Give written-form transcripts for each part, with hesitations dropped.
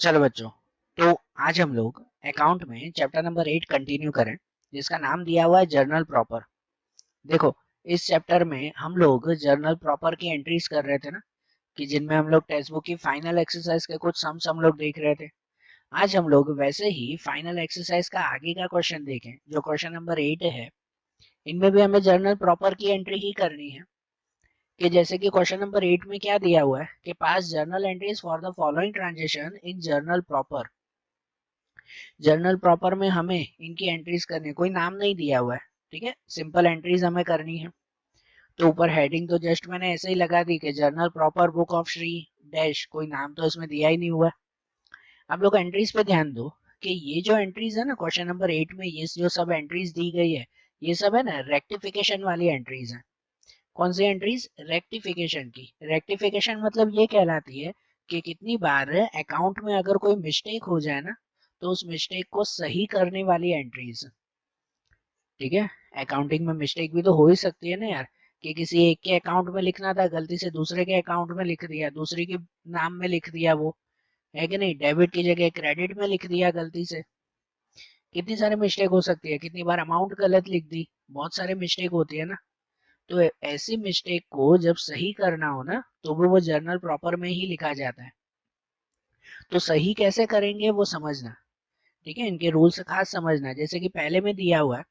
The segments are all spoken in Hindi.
चलो बच्चों, तो आज हम लोग अकाउंट में चैप्टर नंबर 8 कंटिन्यू करें, जिसका नाम दिया हुआ है जर्नल प्रॉपर। देखो, इस चैप्टर में हम लोग जर्नल प्रॉपर की एंट्रीज कर रहे थे ना, कि जिनमें हम लोग टेक्स्ट बुक की फाइनल एक्सरसाइज के कुछ सम्स हम लोग देख रहे थे। आज हम लोग वैसे ही फाइनल एक्सरसाइज का आगे का क्वेश्चन देखें, जो क्वेश्चन नंबर 8 है। इनमें भी हमें जर्नल प्रॉपर की एंट्री ही करनी है। कि जैसे कि क्वेश्चन नंबर 8 में क्या दिया हुआ है कि पास journal entries for the following transaction in journal proper. Journal proper में हमें इनकी एंट्रीज करनी है, कोई नाम नहीं दिया हुआ है, ठीक है, सिंपल एंट्रीज हमें करनी है। तो ऊपर हेडिंग तो जस्ट मैंने ऐसे ही लगा दी कि journal proper book of Shri dash, कोई नाम तो इसमें दिया ही नहीं हुआ है। आप लोग एंट्रीज पे ध्यान दो कि ये जो एंट्रीज है ना क्वेश्चन नंबर 8 में, ये जो सब एंट्रीज दी गई है, ये सब है ना रेक्टिफिकेशन वाली एंट्रीज है। कौन सी एंट्रीज? रेक्टिफिकेशन की। रेक्टिफिकेशन मतलब ये कहलाती है कि कितनी बार अकाउंट में अगर कोई मिस्टेक हो जाए ना, तो उस मिस्टेक को सही करने वाली एंट्रीज। ठीक है, अकाउंटिंग में मिस्टेक भी तो हो ही सकती है ना यार, कि किसी एक के अकाउंट में लिखना था, गलती से दूसरे के अकाउंट में लिख दिया, दूसरे के नाम में लिख दिया, वो है कि नहीं, डेबिट की जगह क्रेडिट में लिख दिया गलती से। कितनी सारी मिस्टेक हो सकती है, कितनी बार अमाउंट गलत लिख दी, बहुत सारे मिस्टेक होती है ना। तो ऐसी मिस्टेक को जब सही करना हो ना, तो वो जर्नल प्रॉपर में ही लिखा जाता है। तो सही कैसे करेंगे वो समझना, ठीक है, इनके रूल्स खास समझना। जैसे कि पहले में दिया हुआ है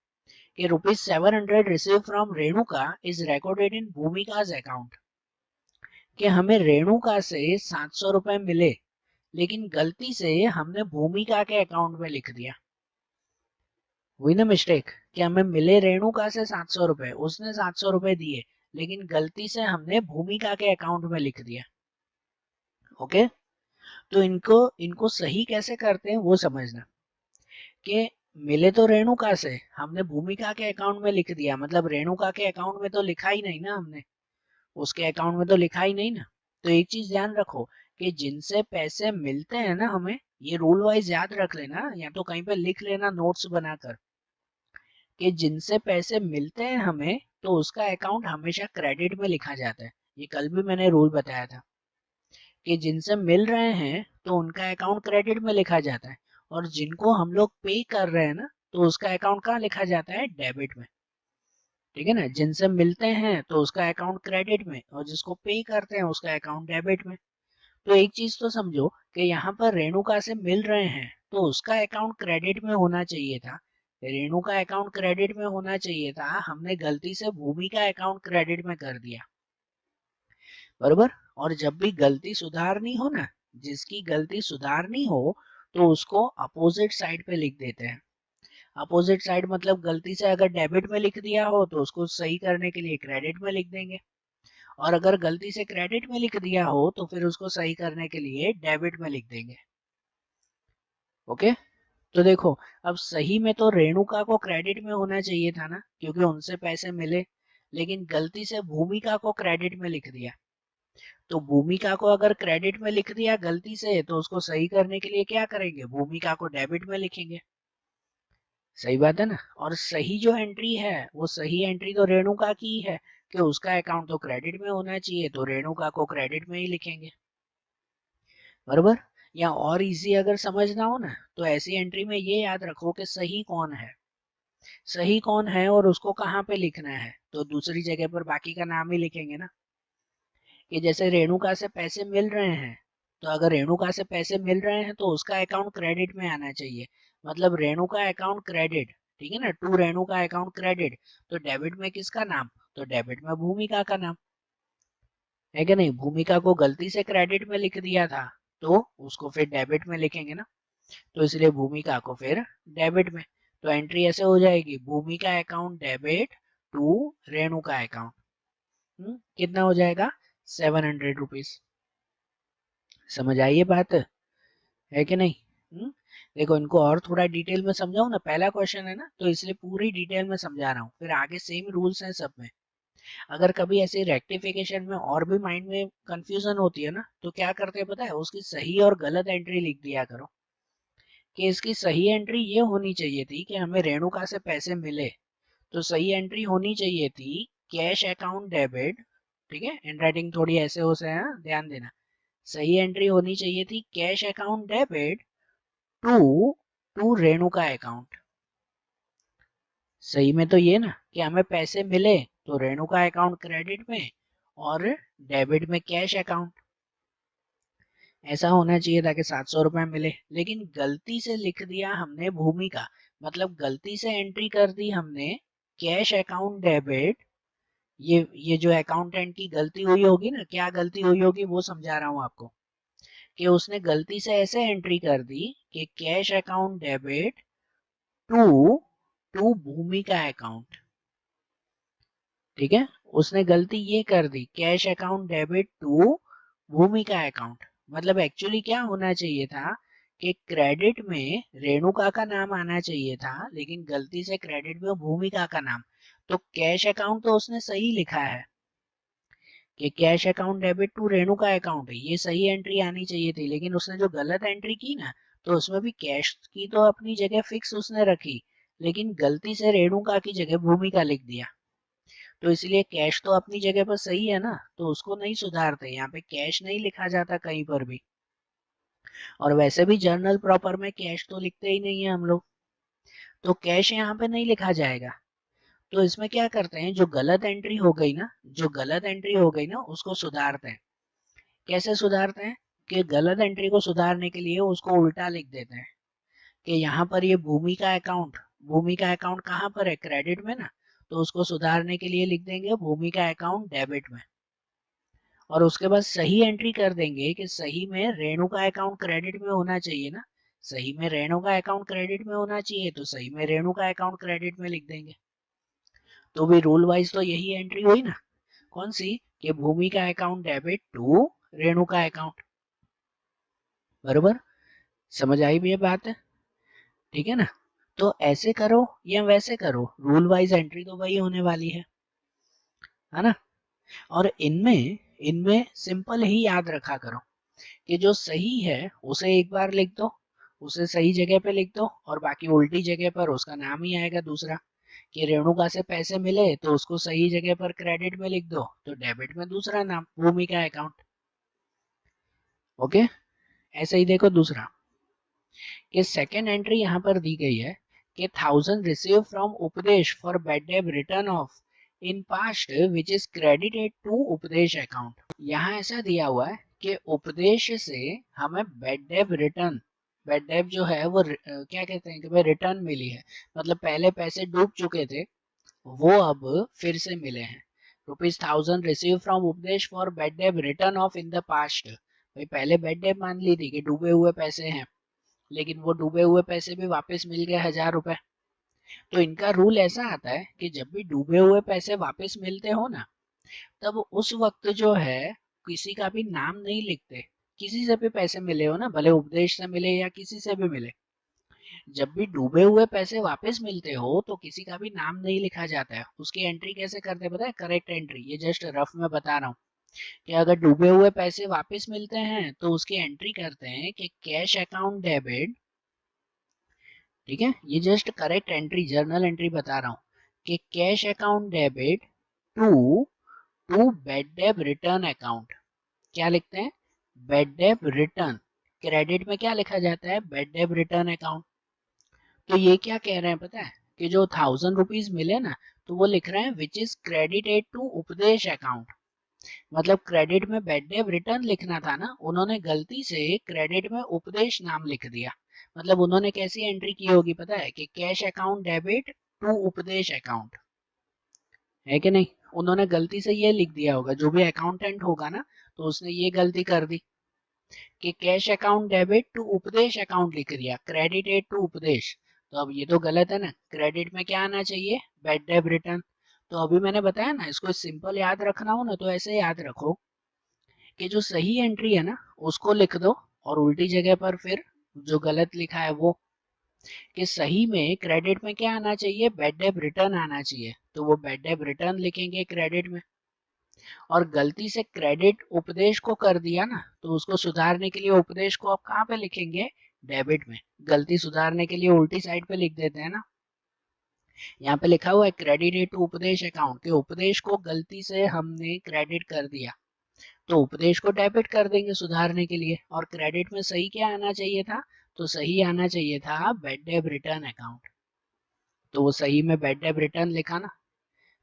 कि ₹700 receive from Renuka is recorded in Bhumika's account. कि हमें रेणुका से 700 रुपए मिले, लेकिन गलती से हमने भूमिका के अकाउंट में लिख दिया। हुई ना मिस्टेक, कि हमें मिले रेणुका से 700 रुपए, उसने 700 रुपए दिए, लेकिन गलती से हमने भूमिका के अकाउंट में लिख दिया। ओके, तो इनको इनको सही कैसे करते हैं वो समझना। कि मिले तो रेणुका से, हमने भूमिका के अकाउंट में लिख दिया, मतलब रेणुका के अकाउंट में तो लिखा ही नहीं ना हमने, उसके अकाउंट में तो लिखा ही नहीं ना। तो एक चीज ध्यान रखो कि जिनसे पैसे मिलते हैं ना हमें, ये रूल वाइज याद रख लेना, या तो कहीं पे लिख लेना नोट्स बनाकर, कि जिनसे पैसे मिलते हैं हमें, तो उसका अकाउंट हमेशा क्रेडिट में लिखा जाता है। ये कल भी मैंने रूल बताया था कि जिनसे मिल रहे हैं तो उनका अकाउंट क्रेडिट में लिखा जाता है, और जिनको हम लोग पे कर रहे हैं ना, तो उसका अकाउंट कहाँ लिखा जाता है? डेबिट में। ठीक है ना, जिनसे मिलते हैं तो उसका अकाउंट क्रेडिट में, और जिसको पे करते हैं उसका अकाउंट डेबिट में। तो एक चीज तो समझो कि यहाँ पर रेणुका से मिल रहे हैं तो उसका अकाउंट क्रेडिट में होना चाहिए था, रेणु का अकाउंट क्रेडिट में होना चाहिए था, हमने गलती से भूमि का अकाउंट क्रेडिट में कर दिया। बरोबर। और जब भी गलती सुधारनी हो ना, जिसकी गलती सुधारनी हो, तो उसको अपोजिट साइड पे लिख देते हैं। अपोजिट साइड मतलब गलती से अगर डेबिट में लिख दिया हो तो उसको सही करने के लिए क्रेडिट में लिख देंगे, और अगर गलती से क्रेडिट में लिख दिया हो तो फिर उसको सही करने के लिए डेबिट में लिख देंगे। ओके, तो देखो, अब सही में तो रेणुका को क्रेडिट में होना चाहिए था ना, क्योंकि उनसे पैसे मिले, लेकिन गलती से भूमिका को क्रेडिट में लिख दिया। तो भूमिका को अगर क्रेडिट में लिख दिया गलती से, तो उसको सही करने के लिए क्या करेंगे? भूमिका को डेबिट में लिखेंगे। सही बात है ना। और सही जो एंट्री है, वो सही एंट्री तो रेणुका की है, कि उसका अकाउंट तो क्रेडिट में होना चाहिए, तो रेणुका को क्रेडिट में ही लिखेंगे। बरोबर। या और इजी अगर समझना हो ना, तो ऐसी एंट्री में ये याद रखो कि सही कौन है, सही कौन है और उसको कहाँ पे लिखना है, तो दूसरी जगह पर बाकी का नाम ही लिखेंगे ना। कि जैसे रेणुका से पैसे मिल रहे हैं, तो अगर रेणुका से पैसे मिल रहे हैं तो उसका अकाउंट क्रेडिट में आना चाहिए, मतलब रेणुका अकाउंट क्रेडिट। ठीक है ना, टू रेणुका अकाउंट क्रेडिट, तो डेबिट में किसका नाम? तो डेबिट में भूमिका का नाम, है कि नहीं। भूमिका को गलती से क्रेडिट में लिख दिया था, तो उसको फिर डेबिट में लिखेंगे ना, तो इसलिए भूमिका को फिर डेबिट में। तो एंट्री ऐसे हो जाएगी, Bhumika account debit to Renuka account. कितना हो जाएगा? ₹700। समझ आई ये बात, है कि नहीं? देखो, इनको और थोड़ा डिटेल में समझाऊं ना, पहला क्वेश्चन है ना, तो इसलिए पूरी डिटेल में समझा रहा हूँ, फिर आगे सेम रूल्स हैं सब में। अगर कभी ऐसे रेक्टिफिकेशन में और भी माइंड में कंफ्यूजन होती है ना, तो क्या करते हैं पता है, उसकी सही और गलत एंट्री लिख दिया करो। कि इसकी सही एंट्री ये होनी चाहिए थी कि हमें रेणुका से पैसे मिले, तो सही एंट्री होनी चाहिए थी कैश अकाउंट डेबिट। ठीक है, हैंड राइटिंग थोड़ी ऐसे हो से है, ध्यान देना। सही एंट्री होनी चाहिए थी cash account debit to to Renuka account. सही में तो ये ना कि हमें पैसे मिले तो रेणुका अकाउंट क्रेडिट में और डेबिट में कैश अकाउंट। ऐसा होना चाहिए था कि 700 रुपए मिले, लेकिन गलती से लिख दिया हमने भूमिका, मतलब गलती से एंट्री कर दी हमने कैश अकाउंट डेबिट। ये जो अकाउंटेंट की गलती हुई होगी ना, क्या गलती हुई होगी वो समझा रहा हूँ आपको, कि उसने गलती से ऐसे एंट्री कर दी कि cash account debit to to Bhumika account. ठीक है, उसने गलती ये कर दी cash account debit to Bhumika account. मतलब एक्चुअली क्या होना चाहिए था कि क्रेडिट में रेणुका का नाम आना चाहिए था, लेकिन गलती से क्रेडिट में भूमिका का नाम। तो कैश अकाउंट तो उसने सही लिखा है कि cash account debit to Renuka account है, ये सही एंट्री आनी चाहिए थी, लेकिन उसने जो गलत एंट्री की ना, तो उसमें भी कैश की तो अपनी जगह फिक्स उसने रखी, लेकिन गलती से रेणुका की जगह भूमिका लिख दिया। तो इसलिए कैश तो अपनी जगह पर सही है ना, तो उसको नहीं सुधारते, यहाँ पे कैश नहीं लिखा जाता कहीं पर भी। और वैसे भी जर्नल प्रॉपर में कैश तो लिखते ही नहीं है हम लोग, तो कैश यहाँ पे नहीं लिखा जाएगा। तो इसमें क्या करते हैं, जो गलत एंट्री हो गई ना, जो गलत एंट्री हो गई ना उसको सुधारते हैं। कैसे सुधारते हैं कि गलत एंट्री को सुधारने के लिए उसको उल्टा लिख देते हैं कि यहाँ पर ये भूमिका अकाउंट कहाँ पर है, क्रेडिट में ना, तो उसको सुधारने के लिए लिख देंगे भूमिका अकाउंट डेबिट में। और उसके बाद सही एंट्री कर देंगे कि सही में रेणुका अकाउंट क्रेडिट में होना चाहिए ना, सही में रेणुका अकाउंट क्रेडिट में होना चाहिए, तो सही में रेणुका अकाउंट क्रेडिट में लिख देंगे। तो भी रूल वाइज तो यही एंट्री हुई ना, कौन सी, कि Bhumika account debit to Renuka account. बरोबर, समझ आई भी ये बात है? ठीक है ना? तो ऐसे करो या वैसे करो, रूल वाइज एंट्री तो वही होने वाली है ना? और इनमें इनमें सिंपल ही याद रखा करो कि जो सही है उसे एक बार लिख दो, उसे सही जगह पे लिख दो, और बाकी उल्टी जगह पर उसका नाम ही आएगा दूसरा। कि रेणुका से पैसे मिले तो उसको सही जगह पर क्रेडिट में लिख दो, तो डेबिट में दूसरा नाम भूमिका अकाउंट। ओके, ऐसे ही देखो दूसरा, कि सेकेंड एंट्री यहाँ पर दी गई है कि 1000 receive from Upadesh for bad debt return off in past which is credited to Upadesh account. यहाँ ऐसा दिया हुआ है कि उपदेश से हमें बैड डेब जो है वो क्या कहते हैं कि भाई रिटर्न मिली है, मतलब पहले पैसे डूब चुके थे वो अब फिर से मिले हैं। ₹1000 receive from Upadesh for bad debt return off in the past. भाई पहले बैड डेब मान ली थी कि डूबे हुए पैसे हैं, लेकिन वो डूबे हुए पैसे भी वापस मिल गए 1000 रुपए। तो इनका रूल ऐसा आता है कि जब भी डूबे हुए पैसे वापस मिलते हो ना, तब उस वक्त जो है किसी का भी नाम नहीं लिखते। किसी से भी पैसे मिले हो ना, भले उपदेश से मिले या किसी से भी मिले, जब भी डूबे हुए पैसे वापस मिलते हो तो किसी का भी नाम नहीं लिखा जाता है। उसकी एंट्री कैसे करते हैं पता है, करेक्ट एंट्री, ये जस्ट रफ में बता रहा हूँ कि अगर डूबे हुए पैसे वापस मिलते हैं तो उसकी एंट्री करते हैं कि कैश अकाउंट डेबिट। ठीक है, ये just correct entry, journal entry बता रहा हूँ कि cash account debit to to bad debt return account. क्या लिखते हैं, बैड डेब रिटर्न। क्रेडिट में क्या लिखा जाता है, बैड डेब रिटर्न अकाउंट। तो ये क्या कह रहे हैं पता है, कि जो 1000 रुपीज मिले ना, तो वो लिख रहे हैं विच is credited to Upadesh account. मतलब क्रेडिट में बैड डेब रिटर्न लिखना था ना, उन्होंने गलती से क्रेडिट में उपदेश नाम लिख दिया। मतलब उन्होंने कैसी एंट्री की होगी पता है, कि cash account debit to Upadesh account, है कि नहीं? उन्होंने गलती से ये लिख दिया होगा, जो भी अकाउंटेंट होगा ना, तो उसने ये गलती कर दी कि cash account debit to Upadesh account लिख दिया, क्रेडिटेड टू उपदेश। तो अब ये तो गलत है ना, क्रेडिट में क्या आना चाहिए, बैड डेब रिटर्न। तो अभी मैंने बताया ना, इसको सिंपल याद रखना हो ना तो ऐसे याद रखो कि जो सही एंट्री है ना उसको लिख दो, और उल्टी जगह पर फिर जो गलत लिखा है वो, कि सही में क्रेडिट में क्या आना चाहिए, बैड डेब रिटर्न आना चाहिए, तो वो बैड डेब रिटर्न लिखेंगे क्रेडिट में। और गलती से क्रेडिट उपदेश को कर दिया ना, तो उसको सुधारने के लिए उपदेश को आप कहाँ पे लिखेंगे, डेबिट में। गलती सुधारने के लिए उल्टी साइड पे लिख देते हैं ना। यहाँ पे लिखा हुआ है क्रेडिटेड टू उपदेश अकाउंट, के उपदेश को गलती से हमने क्रेडिट कर दिया, तो उपदेश को डेबिट कर देंगे सुधारने के लिए, और क्रेडिट में सही क्या आना चाहिए था, तो सही आना चाहिए था बैड डेब रिटर्न अकाउंट, तो वो सही में बैड डेब रिटर्न लिखा ना,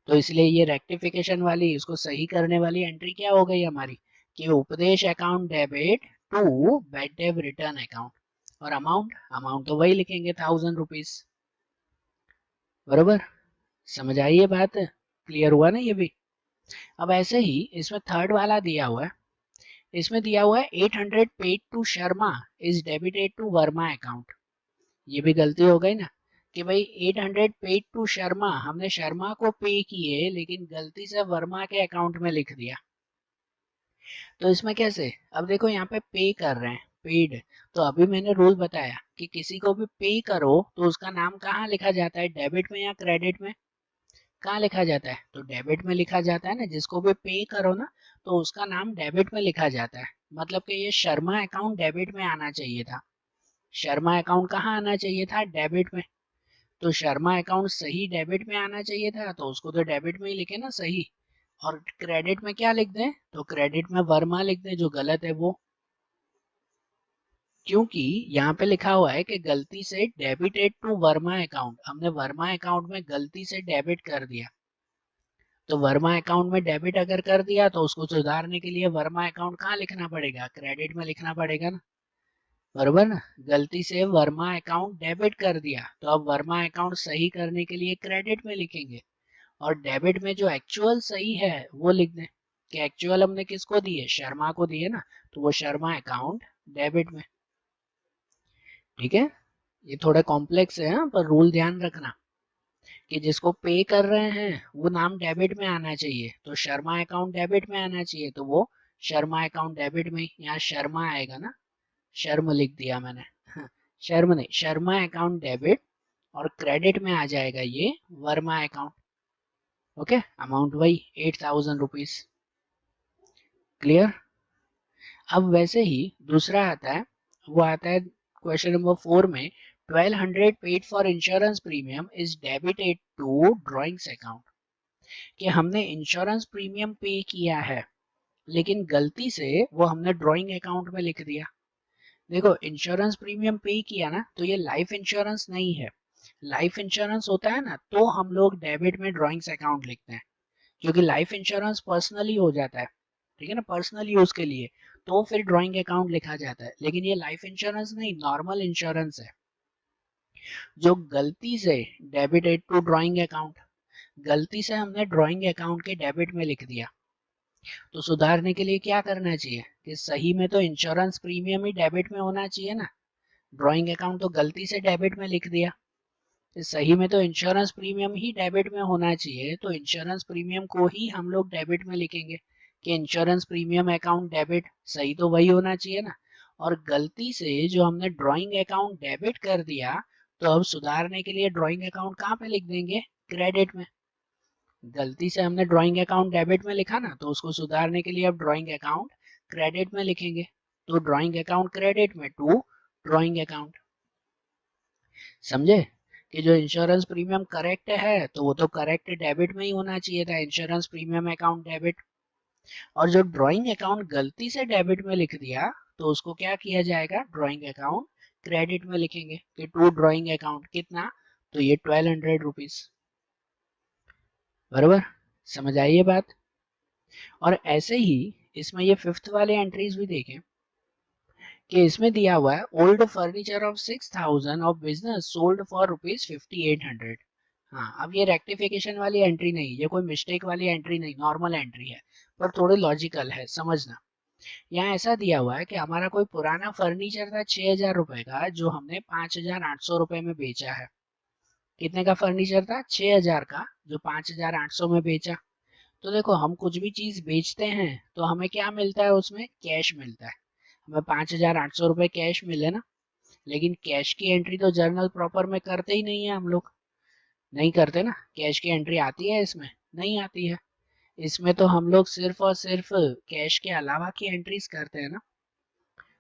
तो इसलिए ये रेक्टिफिकेशन वाली, इसको सही करने वाली एंट्री क्या हो गई हमारी, कि Upadesh account debit to bad debt return account, और अमाउंट अमाउंट तो वही लिखेंगे 1000 रुपीज। बरोबर, समझ आई ये बात, क्लियर हुआ ना ये भी। अब ऐसे ही इसमें थर्ड वाला दिया हुआ है, इसमें दिया हुआ है 800 paid to Sharma is debited to Verma account. ये भी गलती हो गई ना, कि भाई 800 पेड टू शर्मा, हमने शर्मा को पे किए लेकिन गलती से वर्मा के अकाउंट में लिख दिया। तो इसमें कैसे, अब देखो यहाँ पे पे कर रहे हैं, पेड, तो अभी मैंने रूल बताया कि किसी को भी पे करो तो उसका नाम कहाँ लिखा जाता है, डेबिट में या क्रेडिट में, कहाँ लिखा जाता है, तो डेबिट में लिखा जाता है ना, जिसको भी पे करो ना तो उसका नाम डेबिट में लिखा जाता है। मतलब कि ये शर्मा अकाउंट डेबिट में आना चाहिए था, शर्मा अकाउंट कहाँ आना चाहिए था, डेबिट में, तो शर्मा अकाउंट सही डेबिट में आना चाहिए था, तो उसको तो डेबिट में ही लिखे ना सही, और क्रेडिट में क्या लिख दें, तो क्रेडिट में वर्मा लिख दें, जो गलत है वो, क्योंकि यहाँ पे लिखा हुआ है कि गलती से डेबिटेड टू वर्मा अकाउंट, हमने वर्मा अकाउंट में गलती से डेबिट कर दिया, तो वर्मा अकाउंट में डेबिट अगर कर दिया तो उसको सुधारने के लिए वर्मा अकाउंट कहाँ लिखना पड़ेगा, क्रेडिट में लिखना पड़ेगा ना, बरोबर ना, गलती से वर्मा अकाउंट डेबिट कर दिया तो अब वर्मा अकाउंट सही करने के लिए क्रेडिट में लिखेंगे, और डेबिट में जो एक्चुअल सही है वो लिख दें, कि एक्चुअल हमने किसको दिए, शर्मा को दिए ना, तो वो शर्मा अकाउंट डेबिट में। ठीक है, ये थोड़ा कॉम्प्लेक्स है हाँ, पर रूल ध्यान रखना कि जिसको पे कर रहे हैं वो नाम डेबिट में आना चाहिए, तो शर्मा अकाउंट डेबिट में आना चाहिए, तो वो शर्मा अकाउंट डेबिट में, यहाँ शर्मा आएगा ना, शर्म लिख दिया मैंने शर्म नहीं, शर्मा अकाउंट डेबिट, और क्रेडिट में आ जाएगा ये वर्मा अकाउंट। ओके, अमाउंट वही 8000 रुपीज, क्लियर। अब वैसे ही दूसरा आता है, वो आता है क्वेश्चन नंबर 4 में, 1200 paid for insurance premium is debited to drawings account, कि हमने इंश्योरेंस प्रीमियम पे किया है लेकिन गलती से वो हमने ड्राइंग अकाउंट में लिख दिया। देखो, इंश्योरेंस प्रीमियम पे किया ना, तो ये लाइफ इंश्योरेंस नहीं है, लाइफ इंश्योरेंस होता है ना तो हम लोग डेबिट में ड्राइंग्स अकाउंट लिखते हैं, क्योंकि लाइफ इंश्योरेंस पर्सनली हो जाता है, ठीक है ना, पर्सनल यूज के लिए, तो फिर ड्राइंग अकाउंट लिखा जाता है, लेकिन ये लाइफ इंश्योरेंस नहीं, नॉर्मल इंश्योरेंस है, जो गलती से डेबिटेड टू ड्राइंग अकाउंट, गलती से हमने ड्राइंग अकाउंट के डेबिट में लिख दिया, तो सुधारने के लिए क्या करना चाहिए, कि सही में तो इंश्योरेंस प्रीमियम ही डेबिट में होना चाहिए ना, ड्राइंग अकाउंट तो गलती से डेबिट में लिख दिया, तो सही में तो इंश्योरेंस प्रीमियम ही डेबिट में होना चाहिए, तो इंश्योरेंस प्रीमियम को ही हम लोग डेबिट में लिखेंगे, कि इंश्योरेंस प्रीमियम अकाउंट डेबिट, सही तो वही होना चाहिए ना, और गलती से जो हमने ड्राइंग अकाउंट डेबिट कर दिया, तो अब सुधारने के लिए ड्राइंग अकाउंट कहाँ पे लिख देंगे, क्रेडिट में, गलती से हमने ड्राइंग अकाउंट डेबिट में लिखा ना, तो उसको सुधारने के लिए अब ड्राइंग अकाउंट क्रेडिट में लिखेंगे, तो ड्राइंग अकाउंट क्रेडिट में टू ड्राइंग अकाउंट। समझे, कि जो इंश्योरेंस प्रीमियम करेक्ट है तो वो तो करेक्ट डेबिट में ही होना चाहिए था, इंश्योरेंस प्रीमियम अकाउंट डेबिट, और जो ड्राइंग अकाउंट गलती से डेबिट में लिख दिया तो उसको क्या किया जाएगा, ड्राइंग अकाउंट क्रेडिट में लिखेंगे, कि टू ड्राइंग अकाउंट कितना, तो ये 1200 रुपीज, बरोबर, समझ आई ये बात। और ऐसे ही इसमें ये फिफ्थ वाले एंट्रीज भी देखें, कि इसमें दिया हुआ है old furniture of 6000 of business sold for ₹5800। हाँ, अब ये रेक्टिफिकेशन वाली एंट्री नहीं, ये कोई मिस्टेक वाली एंट्री नहीं, नॉर्मल एंट्री है, पर थोड़ी लॉजिकल है, समझना। यहाँ ऐसा दिया हुआ है कि हमारा कोई पुराना फर्नीचर था 6000 रुपए का, जो हमने 5800 रुपए में बेचा है। कितने का फर्नीचर था, 6000 का, जो 5800 में बेचा। तो देखो, हम कुछ भी चीज बेचते हैं तो हमें क्या मिलता है, उसमें कैश मिलता है, हमें 5800 रुपए कैश मिले ना, लेकिन कैश की एंट्री तो जर्नल प्रॉपर में करते ही नहीं है हम लोग, नहीं करते ना, कैश की एंट्री आती है इसमें, नहीं आती है, इसमें तो हम लोग सिर्फ और सिर्फ कैश के अलावा की एंट्रीज करते हैं ना,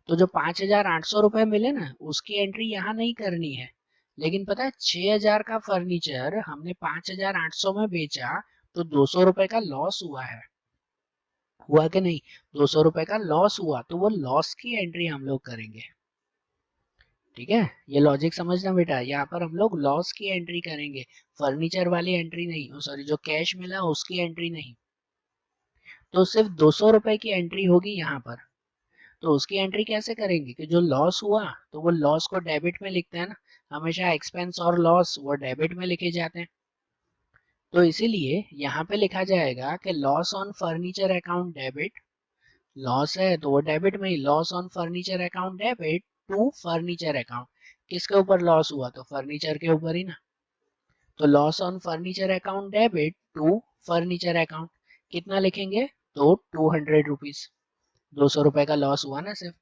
तो जो 5800 रुपए मिले ना उसकी एंट्री यहाँ नहीं करनी है, लेकिन पता है 6000 का फर्नीचर हमने 5800 में बेचा, तो 200 रुपए का लॉस हुआ है, हुआ कि नहीं, 200 रुपए का लॉस हुआ तो वो लॉस की एंट्री हम लोग करेंगे। ठीक है, ये लॉजिक समझना बेटा, यहाँ पर हम लोग लॉस की एंट्री करेंगे, फर्नीचर वाली एंट्री नहीं, सॉरी जो कैश मिला उसकी एंट्री नहीं। तो सिर्फ 200 रुपए की एंट्री होगी यहाँ पर। तो उसकी एंट्री कैसे करेंगे कि जो लॉस हुआ तो वो लॉस को डेबिट में लिखते हैं ना, हमेशा एक्सपेंस और लॉस वो डेबिट में लिखे जाते हैं। तो इसीलिए यहाँ पे लिखा जाएगा कि loss on furniture account debit, loss है तो वो डेबिट में ही, loss on furniture account debit to furniture account. किसके ऊपर लॉस हुआ, तो फर्नीचर के ऊपर ही ना। तो loss on furniture account debit to furniture account, कितना लिखेंगे, तो 200 रुपीज, 200 रुपए का लॉस हुआ ना सिर्फ।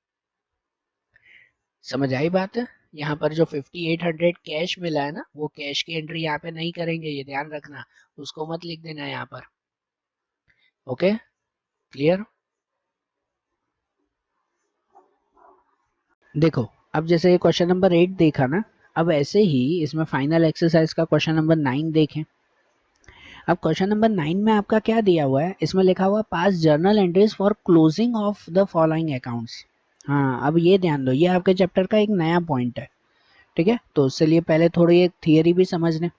समझ आई बात है। यहाँ पर जो 5800 कैश मिला है ना, वो कैश की एंट्री यहाँ पे नहीं करेंगे, ये ध्यान रखना, उसको मत लिख देना यहाँ पर। Okay, clear. देखो अब जैसे ये क्वेश्चन नंबर 8 देखा ना, अब ऐसे ही इसमें फाइनल एक्सरसाइज का क्वेश्चन नंबर 9 देखें। अब क्वेश्चन नंबर 9 में आपका क्या दिया हुआ है, इसमें लिखा हुआ पास journal entries for closing of the following accounts. हाँ अब ये ध्यान दो, ये आपके चैप्टर का एक नया पॉइंट है। ठीक है, तो उससे लिए पहले थोड़ी एक थियरी भी समझ लें।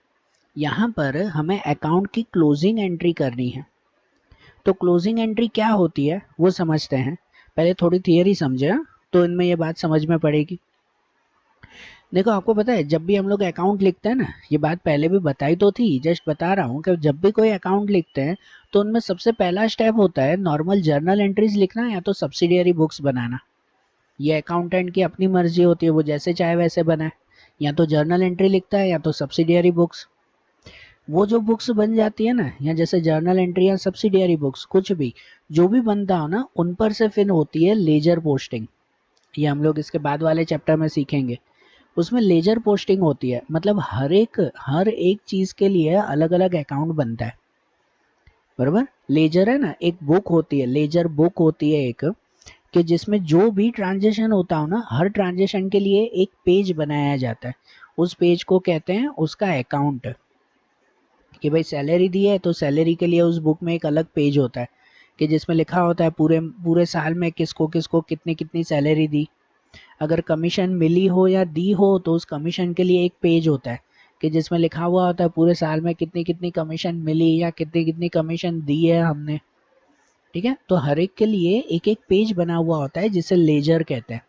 यहाँ पर हमें अकाउंट की क्लोजिंग एंट्री करनी है। तो क्लोजिंग एंट्री क्या होती है वो समझते हैं, पहले थोड़ी थियरी समझे, तो इनमें ये बात समझ में पड़ेगी। देखो आपको पता है जब भी हम लोग अकाउंट लिखते हैं ना, ये बात पहले भी बताई तो थी, जस्ट बता रहा हूँ कि जब भी कोई अकाउंट लिखते हैं तो उनमें सबसे पहला स्टेप होता है नॉर्मल जर्नल एंट्रीज लिखना या तो सब्सिडियरी बुक्स बनाना। ये अकाउंटेंट की अपनी मर्जी होती है, वो जैसे चाहे वैसे बनाए, या तो जर्नल एंट्री लिखता है या तो सब्सिडियरी बुक्स। वो जो बुक्स बन जाती है ना, या जैसे जर्नल एंट्री या सब्सिडियरी बुक्स कुछ भी जो भी बनता हो ना, उन पर से फिर होती है लेजर पोस्टिंग। ये हम लोग इसके बाद वाले चैप्टर में सीखेंगे। उसमें लेजर पोस्टिंग होती है, मतलब हर एक चीज के लिए अलग अलग अकाउंट बनता है। बराबर, लेजर है ना, एक बुक होती है, लेजर बुक होती है एक, कि जिसमें जो भी ट्रांजेक्शन होता हो ना, हर ट्रांजेक्शन के लिए एक पेज बनाया जाता है। उस पेज को कहते हैं उसका अकाउंट। कि भाई सैलरी दी है तो सैलरी के लिए उस बुक में एक अलग पेज होता है, कि जिसमें लिखा होता है पूरे पूरे साल में किसको किसको कितनी कितनी सैलरी दी। अगर कमीशन मिली हो या दी हो तो उस कमीशन के लिए एक पेज होता है, कि जिसमें लिखा हुआ होता है पूरे साल में कितनी कितनी कमीशन मिली या कितनी कितनी कमीशन दी है हमने। ठीक है, तो हर एक के लिए एक एक पेज बना हुआ होता है जिसे लेजर कहते हैं।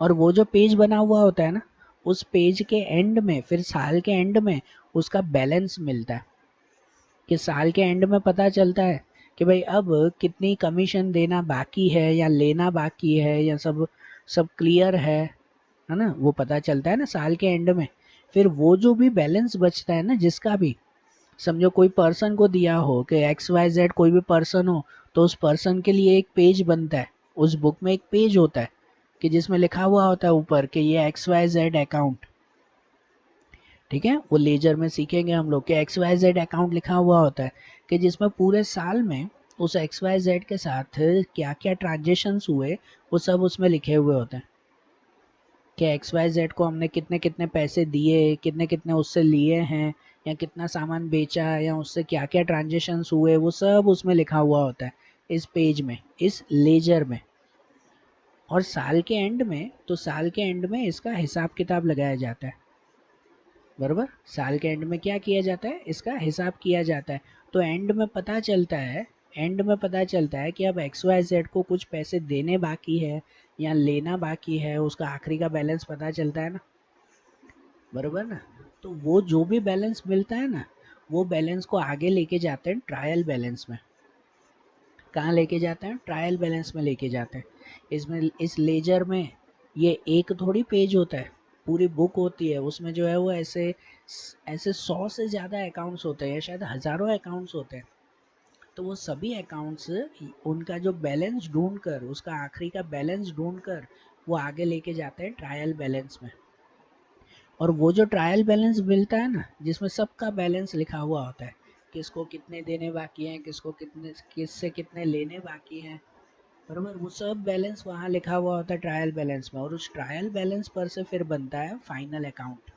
और वो जो पेज बना हुआ होता है ना, उस पेज के एंड में, फिर साल के एंड में उसका बैलेंस मिलता है। कि साल के एंड में पता चलता है कि भाई अब कितनी कमीशन देना बाकी है या लेना बाकी है, या सब सब क्लियर है ना, वो पता चलता है ना साल के एंड में। फिर वो जो भी बैलेंस बचता है ना, जिसका भी, समझो कोई पर्सन को दिया हो कि XYZ कोई भी पर्सन हो, तो उस पर्सन के लिए एक पेज बनता है, उस बुक में एक पेज होता है, कि जिसमें लिखा हुआ होता है ऊपर कि ये XYZ अकाउंट। ठीक है, वो लेजर में सीखेंगे हम लोग कि XYZ अकाउंट लिखा हुआ होता है, कि जिसमें पूरे साल में उस XYZ के साथ क्या क्या ट्रांजेक्शन्स हुए वो सब उसमें लिखे हुए होते हैं। कि XYZ को हमने कितने कितने पैसे दिए, कितने कितने उससे लिए हैं, या कितना सामान बेचा, या उससे क्या क्या ट्रांजेक्शन्स हुए, वो सब उसमें लिखा हुआ होता है इस पेज में, इस लेजर में। और साल के एंड में, तो साल के एंड में इसका हिसाब किताब लगाया जाता है। बरोबर, साल के एंड में क्या किया जाता है, इसका हिसाब किया जाता है। तो एंड में पता चलता है, एंड में पता चलता है कि अब XYZ को कुछ पैसे देने बाकी है या लेना बाकी है, उसका आखिरी का बैलेंस पता चलता है ना। बरोबर ना। तो वो जो भी बैलेंस मिलता है ना, वो बैलेंस को आगे लेके जाते हैं ट्रायल बैलेंस में। कहाँ लेके जाते हैं, ट्रायल बैलेंस में लेके जाते हैं। इसमें इस लेजर में ये एक थोड़ी पेज होता है, पूरी बुक होती है, उसमें जो है वो ऐसे ऐसे 100 से ज़्यादा अकाउंट्स होते हैं, शायद हज़ारों अकाउंट्स होते हैं। तो वो सभी अकाउंट्स, उनका जो बैलेंस ढूंढ कर, उसका आखिरी का बैलेंस ढूंढ कर वो आगे लेके जाते हैं ट्रायल बैलेंस में। और वो जो ट्रायल बैलेंस मिलता है ना, जिसमें सबका बैलेंस लिखा हुआ होता है, किसको कितने देने बाकी हैं, किसको कितने, किससे कितने लेने बाकी हैं, बरोबर, वो सब बैलेंस वहाँ लिखा हुआ होता है ट्रायल बैलेंस में। और उस ट्रायल बैलेंस पर से फिर बनता है फाइनल अकाउंट।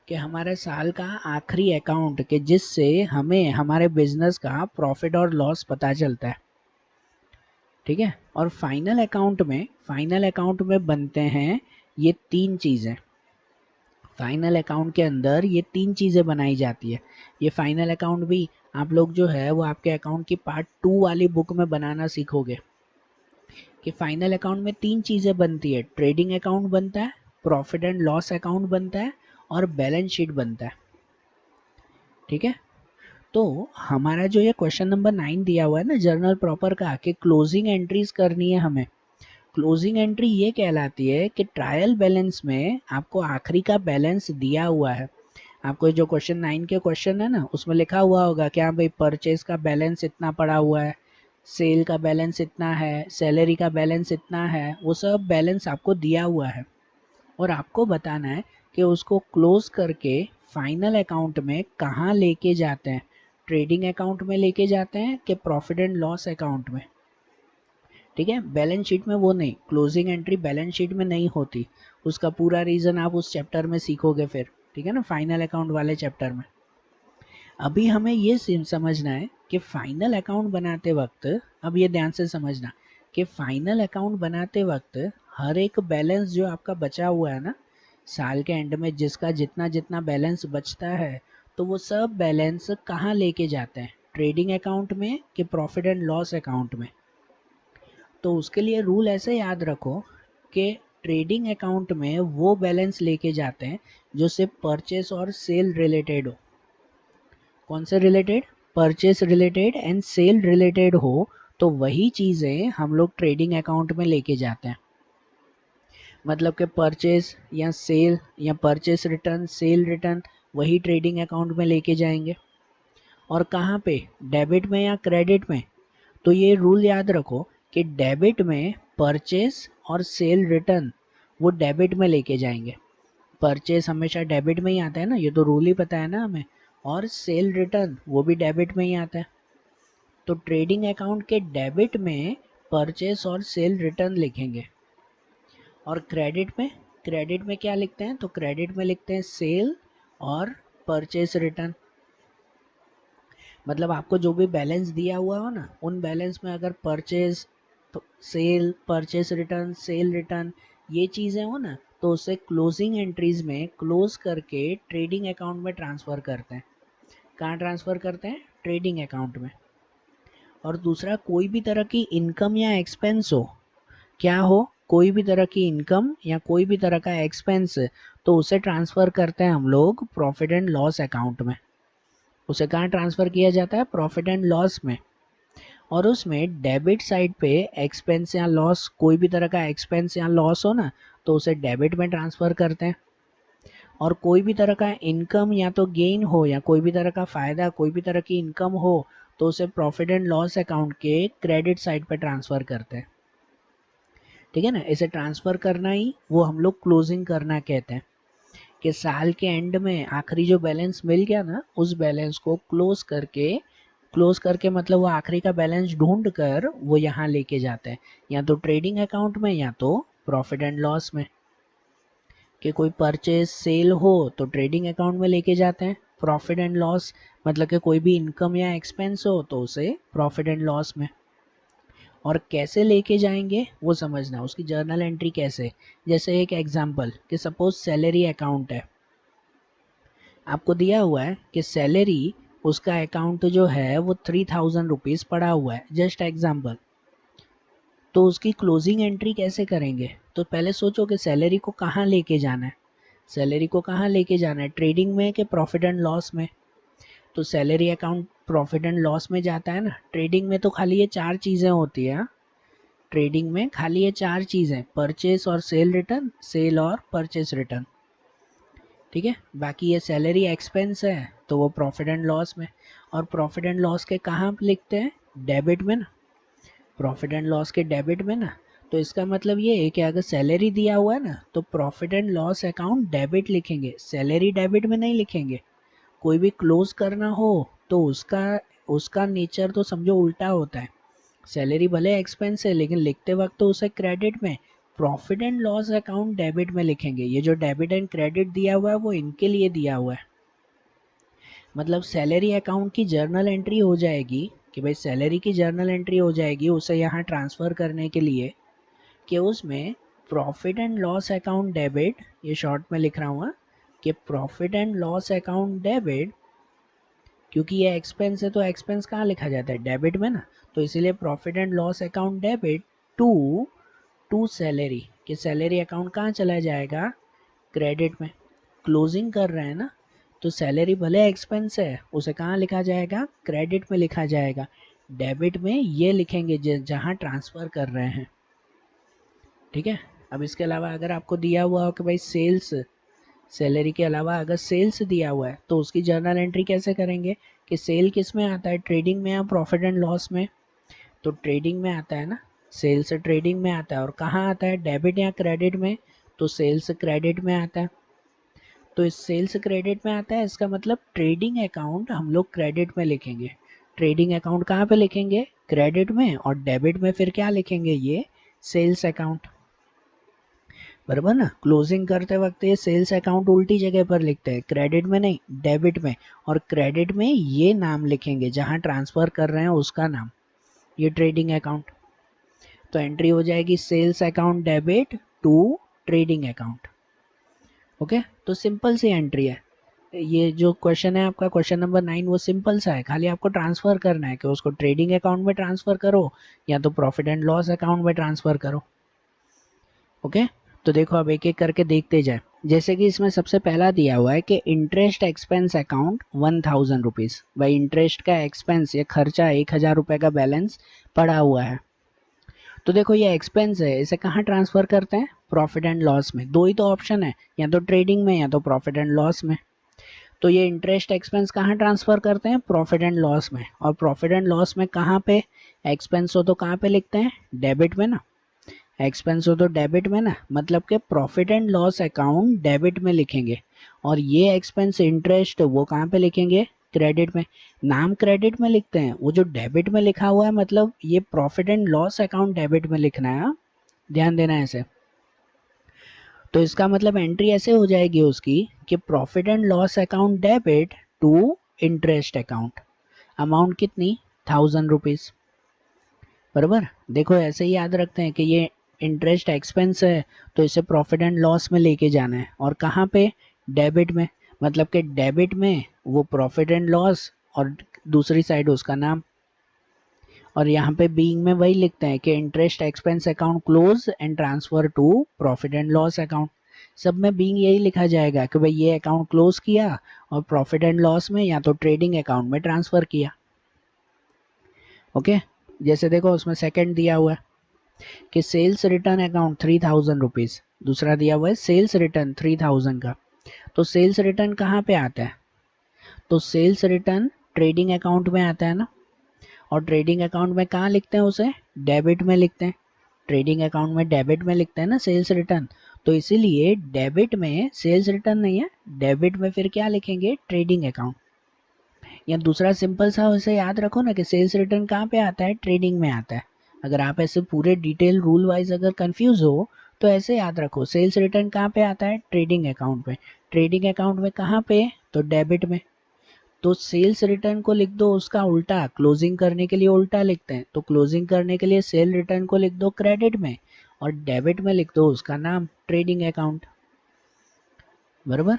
कि हमारे साल का आखिरी अकाउंट कि जिससे हमें हमारे बिजनेस का प्रॉफिट और लॉस पता चलता है, ठीक है। और फाइनल अकाउंट में बनते हैं ये तीन चीज़ें। फाइनल अकाउंट के अंदर ये तीन चीज़ें बनाई जाती है। ये फाइनल अकाउंट भी आप लोग जो है वो आपके अकाउंट की पार्ट 2 वाली बुक में बनाना सीखोगे कि फाइनल अकाउंट में तीन चीज़ें बनती है। ट्रेडिंग अकाउंट बनता है, प्रॉफिट एंड लॉस अकाउंट बनता है और बैलेंस शीट बनता है, ठीक है। तो हमारा जो ये क्वेश्चन नंबर 9 दिया हुआ है ना जर्नल प्रॉपर का, कि क्लोजिंग एंट्रीज करनी है हमें। क्लोजिंग एंट्री ये कहलाती है कि ट्रायल बैलेंस में आपको आखिरी का बैलेंस दिया हुआ है। आपको जो क्वेश्चन 9 के क्वेश्चन है ना उसमें लिखा हुआ होगा कि हाँ भाई परचेज का बैलेंस इतना पड़ा हुआ है, सेल का बैलेंस इतना है, सैलरी का बैलेंस इतना है, वो सब बैलेंस आपको दिया हुआ है और आपको बताना है कि उसको क्लोज करके फाइनल अकाउंट में कहाँ लेके जाते हैं। ट्रेडिंग अकाउंट में लेके जाते हैं कि प्रॉफिट एंड लॉस अकाउंट में, ठीक है। बैलेंस शीट में वो नहीं, क्लोजिंग एंट्री बैलेंस शीट में नहीं होती। उसका पूरा रीजन आप उस चैप्टर में सीखोगे फिर, ठीक है ना, फाइनल अकाउंट वाले चैप्टर में। अभी हमें ये समझना है कि फाइनल अकाउंट बनाते वक्त, अब ये ध्यान से समझना कि फाइनल अकाउंट बनाते वक्त हर एक बैलेंस जो आपका बचा हुआ है ना साल के एंड में, जिसका जितना जितना बैलेंस बचता है, तो वो सब बैलेंस कहाँ लेके जाते हैं, ट्रेडिंग अकाउंट में कि प्रॉफिट एंड लॉस अकाउंट में। तो उसके लिए रूल ऐसे याद रखो कि ट्रेडिंग अकाउंट में वो बैलेंस लेके जाते हैं जो सिर्फ परचेस और सेल रिलेटेड हो। कौन से related? Purchase related and sale related हो, तो वही चीज़ें हम लोग ट्रेडिंग अकाउंट में लेके जाते हैं। मतलब कि परचेस या सेल या परचेस रिटर्न, सेल रिटर्न, वही ट्रेडिंग अकाउंट में लेके जाएंगे। और कहाँ पे? डेबिट में या क्रेडिट में? तो ये रूल याद रखो कि डेबिट में परचेस और सेल रिटर्न वो डेबिट में लेके जाएंगे। परचेस हमेशा डेबिट में ही आता है ना, ये तो रूल ही पता है ना हमें। और सेल रिटर्न वो भी डेबिट में ही आता है। तो ट्रेडिंग अकाउंट के डेबिट में परचेस और सेल रिटर्न लिखेंगे। और क्रेडिट में क्या लिखते हैं? तो क्रेडिट में लिखते हैं सेल और परचेस रिटर्न। मतलब आपको जो भी बैलेंस दिया हुआ हो ना, उन बैलेंस में अगर purchase, sale, purchase return, sale return ये चीज़ें हो ना, तो उसे क्लोजिंग एंट्रीज में क्लोज करके ट्रेडिंग अकाउंट में ट्रांसफ़र करते हैं। कहाँ ट्रांसफ़र करते हैं? ट्रेडिंग अकाउंट में। और दूसरा, कोई भी तरह की इनकम या एक्सपेंस हो, क्या हो? कोई भी तरह की इनकम या कोई भी तरह का एक्सपेंस, तो उसे ट्रांसफ़र करते हैं हम लोग प्रॉफिट एंड लॉस अकाउंट में। उसे कहाँ ट्रांसफ़र किया जाता है? प्रॉफिट एंड लॉस में। और उसमें डेबिट साइड पे एक्सपेंस या लॉस, कोई भी तरह का एक्सपेंस या लॉस हो ना, तो उसे डेबिट में ट्रांसफ़र करते हैं। और कोई भी तरह का इनकम या तो गेन हो या कोई भी तरह का फ़ायदा, कोई भी तरह की इनकम हो, तो उसे प्रॉफिट एंड लॉस अकाउंट के क्रेडिट साइड पे ट्रांसफ़र करते हैं, ठीक है ना। इसे ट्रांसफ़र करना ही वो हम लोग क्लोजिंग करना कहते हैं। कि साल के एंड में आखिरी जो बैलेंस मिल गया ना, उस बैलेंस को क्लोज करके मतलब वो आखिरी का बैलेंस ढूंढ कर वो यहाँ लेके जाते हैं, या तो ट्रेडिंग अकाउंट में या तो प्रॉफिट एंड लॉस में। कि कोई परचेज सेल हो तो ट्रेडिंग अकाउंट में लेके जाते हैं। प्रॉफिट एंड लॉस मतलब कि कोई भी इनकम या एक्सपेंस हो तो उसे प्रॉफिट एंड लॉस में। और कैसे लेके जाएंगे वो समझना, उसकी जर्नल एंट्री कैसे। जैसे एक एग्जांपल कि सपोज सैलरी अकाउंट है, आपको दिया हुआ है कि सैलरी, उसका अकाउंट जो है वो 3000 रुपीज़ पड़ा हुआ है, जस्ट एग्जाम्पल। तो उसकी क्लोजिंग एंट्री कैसे करेंगे? तो पहले सोचो कि सैलरी को कहाँ लेके जाना है। सैलरी को कहाँ लेके जाना है? ट्रेडिंग में कि प्रॉफिट एंड लॉस में? तो salary account profit and loss में जाता है ना। ट्रेडिंग में तो खाली ये चार चीज़ें होती है, हाँ? ट्रेडिंग में खाली ये चार चीज़ें, परचेस और सेल रिटर्न, सेल और परचेस रिटर्न, ठीक है। बाकी ये सैलरी एक्सपेंस है तो वो प्रॉफिट एंड लॉस में। और प्रॉफिट एंड लॉस के कहाँ पे लिखते हैं? डेबिट में ना। प्रॉफिट एंड लॉस के डेबिट में ना। तो इसका मतलब ये है कि अगर सैलरी दिया हुआ है ना, तो profit and loss account debit लिखेंगे, सैलरी डेबिट में नहीं लिखेंगे। कोई भी क्लोज करना हो तो उसका उसका नेचर तो समझो उल्टा होता है। सैलरी भले एक्सपेंस है लेकिन लिखते वक्त तो उसे क्रेडिट में, profit and loss account debit में लिखेंगे। ये जो डेबिट एंड क्रेडिट दिया हुआ है वो इनके लिए दिया हुआ है। मतलब सैलरी अकाउंट की जर्नल एंट्री हो जाएगी कि भाई सैलरी की जर्नल एंट्री हो जाएगी उसे यहाँ ट्रांसफ़र करने के लिए, कि उसमें profit and loss account debit, ये शॉर्ट में लिख रहा हूँ कि profit and loss account debit, क्योंकि ये एक्सपेंस है तो एक्सपेंस कहाँ लिखा जाता है, डेबिट में ना, तो इसीलिए profit and loss account debit to salary, कि सैलरी अकाउंट कहाँ चला जाएगा, क्रेडिट में। क्लोजिंग कर रहे हैं ना, तो सैलरी भले एक्सपेंस है उसे कहाँ लिखा जाएगा, क्रेडिट में लिखा जाएगा। डेबिट में ये लिखेंगे जहाँ ट्रांसफ़र कर रहे हैं। ठीक है। अब इसके अलावा अगर आपको दिया हुआ हो कि भाई सेल्स, सैलरी के अलावा अगर सेल्स दिया हुआ है तो उसकी जर्नल एंट्री कैसे करेंगे कि सेल किस में आता है, ट्रेडिंग में या प्रॉफिट एंड लॉस में, तो ट्रेडिंग में आता है ना, सेल्स ट्रेडिंग में आता है। और कहाँ आता है, डेबिट या क्रेडिट में, तो सेल्स क्रेडिट में आता है। तो इस सेल्स क्रेडिट में आता है, इसका मतलब ट्रेडिंग अकाउंट हम लोग क्रेडिट में लिखेंगे। ट्रेडिंग अकाउंट कहाँ पे लिखेंगे, क्रेडिट में, और डेबिट में फिर क्या लिखेंगे, ये सेल्स अकाउंट, बराबर ना। क्लोजिंग करते वक्त ये सेल्स अकाउंट उल्टी जगह पर लिखते हैं, क्रेडिट में नहीं डेबिट में, और क्रेडिट में ये नाम लिखेंगे जहां ट्रांसफर कर रहे हैं उसका नाम, ये ट्रेडिंग अकाउंट। तो एंट्री हो जाएगी sales account debit to trading account. Okay, तो सिंपल सी एंट्री है। ये जो क्वेश्चन है आपका क्वेश्चन नंबर 9 वो सिंपल सा है, खाली आपको ट्रांसफर करना है कि उसको ट्रेडिंग अकाउंट में ट्रांसफर करो या तो प्रॉफिट एंड लॉस अकाउंट में ट्रांसफर करो। ओके, तो देखो अब एक एक करके देखते जाए। जैसे कि इसमें सबसे पहला दिया हुआ है कि इंटरेस्ट एक्सपेंस अकाउंट 1000 रुपीज़। भाई इंटरेस्ट का एक्सपेंस, ये खर्चा 1000 रुपये का बैलेंस पड़ा हुआ है। तो देखो ये एक्सपेंस है, इसे कहाँ ट्रांसफ़र करते हैं, प्रॉफिट एंड लॉस में। दो ही तो ऑप्शन है, या तो ट्रेडिंग में या तो प्रॉफिट एंड लॉस में। तो ये इंटरेस्ट एक्सपेंस कहाँ ट्रांसफ़र करते हैं, प्रॉफिट एंड लॉस में। और प्रॉफिट एंड लॉस में कहाँ पे एक्सपेंस हो तो कहाँ पे लिखते हैं, डेबिट में ना। एक्सपेंस हो तो डेबिट में ना, मतलब कि profit and loss account debit में लिखेंगे, और ये एक्सपेंस इंटरेस्ट वो कहाँ पे लिखेंगे, क्रेडिट में। नाम क्रेडिट में लिखते हैं, वो जो डेबिट में लिखा हुआ है मतलब ये profit and loss account debit में लिखना है, ध्यान देना है ऐसे। तो इसका मतलब एंट्री ऐसे हो जाएगी उसकी कि profit and loss account debit to interest account, amount कितनी, 1000 रुपीज़, बराबर। देखो ऐसे ही याद रखते हैं कि ये इंटरेस्ट एक्सपेंस है तो इसे प्रॉफिट एंड लॉस में लेके जाना है, और कहाँ पे, डेबिट में, मतलब कि डेबिट में वो प्रॉफिट एंड लॉस और दूसरी साइड उसका नाम। और यहाँ पे बीइंग में वही लिखते हैं कि interest expense account close and transfer to profit and loss account. सब में बीइंग यही लिखा जाएगा कि भाई ये अकाउंट क्लोज किया और प्रॉफिट एंड लॉस में या तो ट्रेडिंग अकाउंट में ट्रांसफर किया। ओके, जैसे देखो उसमें सेकंड दिया हुआ है कि सेल्स रिटर्न अकाउंट 3000 रुपीज़, दूसरा दिया हुआ है सेल्स रिटर्न 3000 का। तो सेल्स रिटर्न कहाँ पे आता है, तो सेल्स रिटर्न ट्रेडिंग अकाउंट में आता है ना, और ट्रेडिंग अकाउंट में कहाँ लिखते हैं उसे, डेबिट में लिखते हैं। ट्रेडिंग अकाउंट में डेबिट में लिखते हैं ना सेल्स रिटर्न, तो इसीलिए डेबिट में सेल्स रिटर्न नहीं है, डेबिट में फिर क्या लिखेंगे, ट्रेडिंग अकाउंट। या दूसरा सिंपल सा उसे याद रखो ना कि सेल्स रिटर्न कहाँ पे आता है, ट्रेडिंग में आता है। अगर आप ऐसे पूरे डिटेल रूल वाइज अगर कंफ्यूज हो तो ऐसे याद रखो, सेल्स रिटर्न कहाँ पे आता है, ट्रेडिंग अकाउंट में। ट्रेडिंग अकाउंट में कहाँ पे, तो डेबिट में। तो सेल्स रिटर्न को लिख दो उसका उल्टा, क्लोजिंग करने के लिए उल्टा लिखते हैं, तो क्लोजिंग करने के लिए सेल रिटर्न को लिख दो क्रेडिट में, और डेबिट में लिख दो उसका नाम, ट्रेडिंग अकाउंट, बराबर।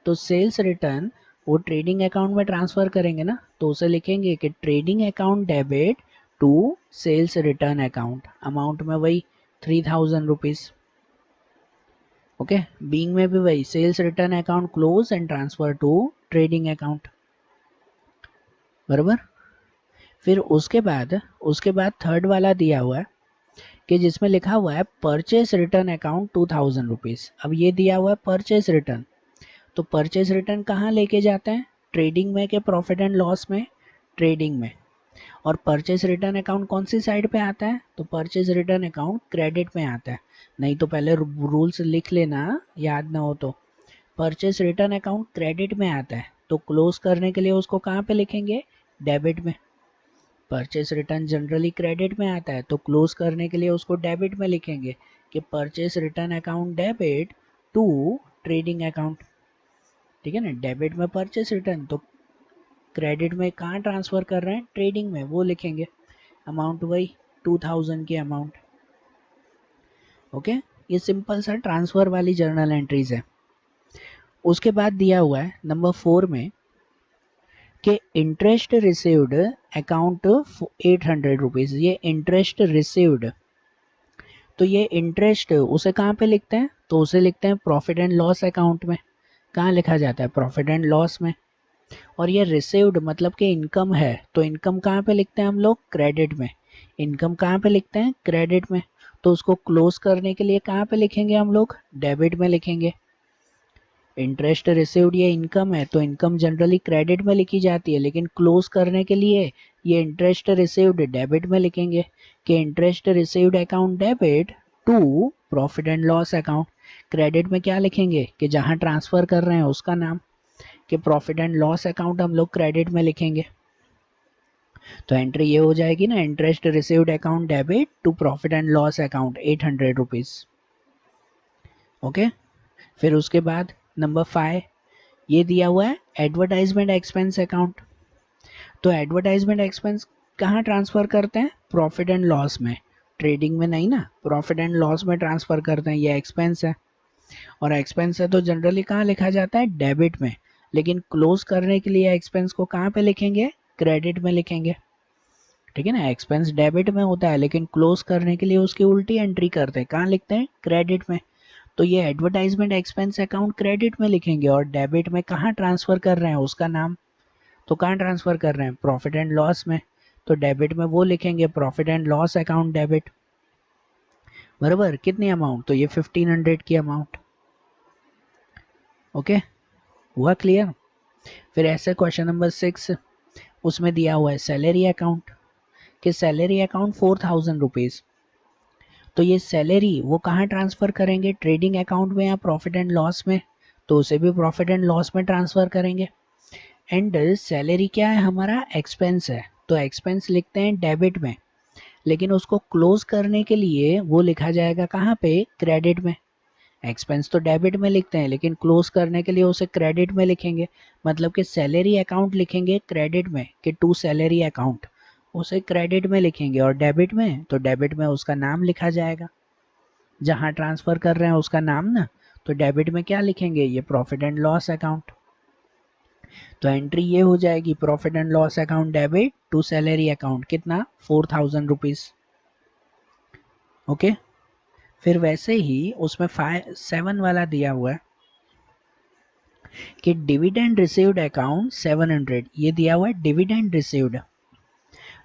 तो सेल्स रिटर्न वो ट्रेडिंग अकाउंट में ट्रांसफर करेंगे ना, तो उसे लिखेंगे कि trading account debit to sales return account, amount में वही 3000 रुपीज़। ओके, बीइंग में भी वही sales return account close and transfer to trading account, बराबर। फिर उसके बाद थर्ड वाला दिया हुआ है कि जिसमें लिखा हुआ है परचेस रिटर्न अकाउंट 2000 रुपीज़। अब ये दिया हुआ है परचेस रिटर्न, तो परचेज रिटर्न कहाँ लेके जाते हैं, ट्रेडिंग में के प्रॉफिट एंड लॉस में, ट्रेडिंग में। और परचेज रिटर्न अकाउंट कौन सी साइड पे आता है, तो परचेज रिटर्न अकाउंट क्रेडिट में आता है। नहीं तो पहले रूल्स लिख लेना, याद ना हो तो। परचेज रिटर्न अकाउंट क्रेडिट में आता है तो क्लोज करने के लिए उसको कहाँ पे लिखेंगे, डेबिट में। परचेज रिटर्न जनरली क्रेडिट में आता है तो क्लोज करने के लिए उसको डेबिट में लिखेंगे, कि purchase return account debit to trading account, ठीक है ना। डेबिट में परचेस रिटर्न, तो क्रेडिट में कहाँ ट्रांसफर कर रहे हैं, ट्रेडिंग में, वो लिखेंगे। अमाउंट वही 2000 की अमाउंट। ओके, ये सिंपल सा ट्रांसफर वाली जर्नल एंट्रीज है। उसके बाद दिया हुआ है नंबर 4 में कि इंटरेस्ट रिसीव्ड अकाउंट 800 रुपीज, ये इंटरेस्ट रिसीव्ड, तो ये इंटरेस्ट उसे कहाँ पे लिखते हैं, तो उसे लिखते हैं प्रॉफिट एंड लॉस अकाउंट में। कहाँ लिखा जाता है, प्रॉफिट एंड लॉस में। और ये रिसीव्ड मतलब कि इनकम है, तो इनकम कहाँ पे लिखते हैं हम लोग, क्रेडिट में। इनकम कहाँ पे लिखते हैं, क्रेडिट में। तो उसको क्लोज करने के लिए कहाँ पे लिखेंगे हम लोग, डेबिट में लिखेंगे। इंटरेस्ट रिसीव्ड ये इनकम है, तो इनकम जनरली क्रेडिट में लिखी जाती है, लेकिन क्लोज करने के लिए ये इंटरेस्ट रिसीव्ड डेबिट में लिखेंगे कि interest received account debit to profit and loss account. Credit में क्या लिखेंगे कि जहां ट्रांसफर कर रहे हैं उसका नाम, कि प्रॉफिट एंड लॉस अकाउंट हम लोग क्रेडिट में लिखेंगे। तो एंट्री ये हो जाएगी ना, interest received account debit to profit and loss account 800 rupees. Okay, फिर उसके बाद नंबर 5 ये दिया हुआ है एडवर्टाइजमेंट एक्सपेंस अकाउंट। तो एडवर्टाइजमेंट एक्सपेंस कहाँ ट्रांसफर करते हैं, प्रॉफिट एंड लॉस में, ट्रेडिंग में नहीं ना, प्रॉफिट एंड लॉस में ट्रांसफर करते हैं। ये एक्सपेंस है, और एक्सपेंस है तो जनरली कहाँ लिखा जाता है, डेबिट में। लेकिन क्लोज करने के लिए एक्सपेंस को कहाँ पे लिखेंगे, क्रेडिट में लिखेंगे, ठीक है ना। एक्सपेंस डेबिट में होता है, लेकिन क्लोज करने के लिए उसकी उल्टी एंट्री करते हैं, कहाँ लिखते हैं, क्रेडिट में। तो ये एडवर्टाइजमेंट एक्सपेंस अकाउंट क्रेडिट में लिखेंगे, और डेबिट में कहाँ ट्रांसफर कर रहे हैं उसका नाम, तो कहाँ ट्रांसफर कर रहे हैं, प्रॉफिट एंड लॉस में। तो डेबिट में वो लिखेंगे profit and loss account debit. बराबर, कितनी अमाउंट, तो ये 1500 की अमाउंट। ओके, हुआ क्लियर। फिर ऐसे क्वेश्चन नंबर 6, उसमें दिया हुआ है सैलरी अकाउंट, कि सैलरी अकाउंट 4000 रुपीज। तो ये सैलरी वो कहाँ ट्रांसफर करेंगे, ट्रेडिंग अकाउंट में या प्रॉफिट एंड लॉस में, तो उसे भी प्रॉफिट एंड लॉस में ट्रांसफर करेंगे। एंड सैलरी क्या है, हमारा एक्सपेंस है, तो एक्सपेंस लिखते हैं डेबिट में, लेकिन उसको क्लोज करने के लिए वो लिखा जाएगा कहाँ पे, क्रेडिट में। एक्सपेंस तो डेबिट में लिखते हैं, लेकिन क्लोज करने के लिए उसे क्रेडिट में लिखेंगे। मतलब कि सैलरी अकाउंट लिखेंगे क्रेडिट में, कि टू सैलरी अकाउंट, उसे क्रेडिट में लिखेंगे। और डेबिट में, तो डेबिट में उसका नाम लिखा जाएगा, जहां ट्रांसफर कर रहे हैं उसका नाम ना। तो डेबिट में क्या लिखेंगे, ये प्रॉफिट एंड लॉस अकाउंट। तो एंट्री ये हो जाएगी, profit and loss account debit to salary account, कितना, 4000 रुपीज। ओके, फिर वैसे ही उसमें 7 वाला दिया हुआ है कि डिविडेंड रिसीव्ड अकाउंट 700, ये दिया हुआ है डिविडेंड रिसीव्ड।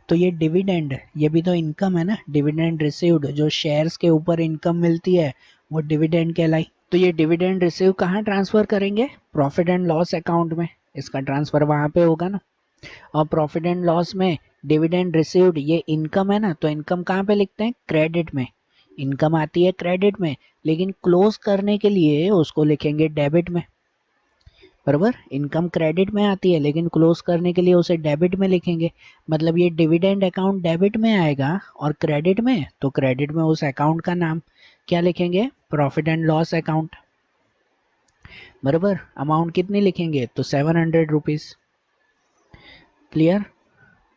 तो ये डिविडेंड, ये भी तो इनकम है ना, डिविडेंड रिसीव्ड, जो शेयर्स के ऊपर इनकम मिलती है वो डिविडेंड कहलाई। तो ये डिविडेंड रिसीव कहाँ ट्रांसफर करेंगे, प्रॉफिट एंड लॉस अकाउंट में, इसका ट्रांसफर वहां पे होगा ना। और प्रॉफिट एंड लॉस में डिविडेंड रिसीव्ड ये इनकम है ना, तो इनकम कहाँ पे लिखते हैं, क्रेडिट में। इनकम आती है क्रेडिट में, लेकिन क्लोज करने के लिए उसको लिखेंगे डेबिट में। बराबर, इनकम क्रेडिट में आती है, लेकिन क्लोज करने के लिए उसे डेबिट में लिखेंगे। मतलब ये डिविडेंड अकाउंट डेबिट में आएगा, और क्रेडिट में, तो क्रेडिट में उस अकाउंट का नाम क्या लिखेंगे, प्रॉफिट एंड लॉस अकाउंट। बराबर, अमाउंट कितनी लिखेंगे, तो 700 रुपीज। क्लियर।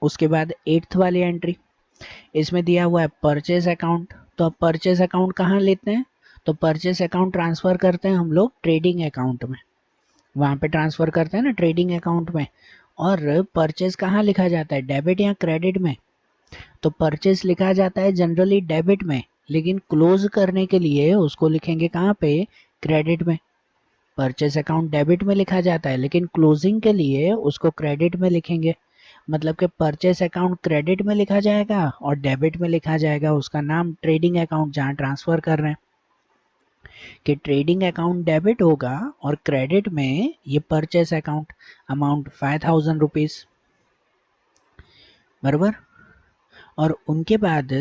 उसके बाद 8th वाली एंट्री, इसमें दिया हुआ है परचेज अकाउंट। तो अब परचेज अकाउंट कहाँ लेते हैं, तो परचेज अकाउंट ट्रांसफर करते हैं हम लोग ट्रेडिंग अकाउंट में, वहां पे ट्रांसफर करते हैं ना ट्रेडिंग अकाउंट में। और परचेज कहाँ लिखा जाता है, डेबिट या क्रेडिट में, तो परचेज लिखा जाता है जनरली डेबिट में, लेकिन क्लोज करने के लिए उसको लिखेंगे कहाँ पे, क्रेडिट में। परचेज अकाउंट डेबिट में लिखा जाता है, लेकिन क्लोजिंग के लिए उसको क्रेडिट में लिखेंगे। मतलब कि परचेस अकाउंट क्रेडिट में लिखा जाएगा, और डेबिट में लिखा जाएगा उसका नाम, ट्रेडिंग अकाउंट जहां ट्रांसफर कर रहे हैं, कि ट्रेडिंग अकाउंट डेबिट होगा, और क्रेडिट में ये परचेस अकाउंट, अमाउंट 5000 रुपीज। बराबर। और उनके बाद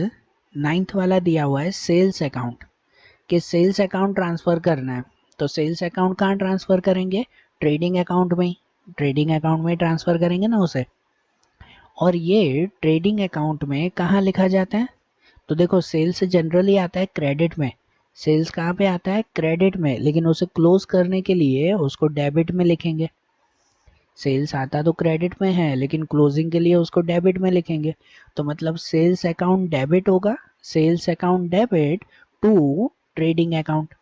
9th वाला दिया हुआ है सेल्स अकाउंट, कि सेल्स अकाउंट ट्रांसफर करना है। तो सेल्स अकाउंट कहाँ ट्रांसफर करेंगे, ट्रेडिंग अकाउंट में ही, ट्रेडिंग अकाउंट में ट्रांसफर करेंगे ना उसे। और ये ट्रेडिंग अकाउंट में कहाँ लिखा जाता है, तो देखो सेल्स जनरली आता है क्रेडिट में, सेल्स कहाँ पे आता है? क्रेडिट में, लेकिन उसे क्लोज करने के लिए उसको डेबिट में लिखेंगे। सेल्स आता तो क्रेडिट में है, लेकिन क्लोजिंग के लिए उसको डेबिट में लिखेंगे। तो मतलब सेल्स अकाउंट डेबिट होगा, sales account debit to trading account,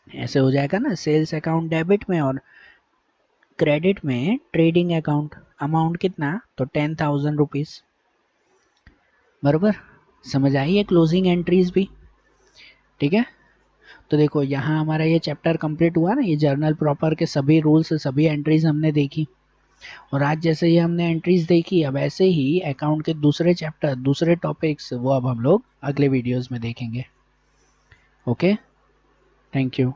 ऐसे हो जाएगा ना, सेल्स अकाउंट डेबिट में और क्रेडिट में ट्रेडिंग अकाउंट। अमाउंट कितना? तो 10,000 रुपीज। बरोबर, समझ आई है क्लोजिंग एंट्रीज भी? ठीक है, तो देखो यहाँ हमारा ये चैप्टर कंप्लीट हुआ ना, ये जर्नल प्रॉपर के सभी रूल्स, सभी एंट्रीज हमने देखी। और आज जैसे ही हमने एंट्रीज देखी, अब ऐसे ही अकाउंट के दूसरे चैप्टर, दूसरे टॉपिक्स, वो अब हम लोग अगले वीडियोस में देखेंगे। Okay, thank you.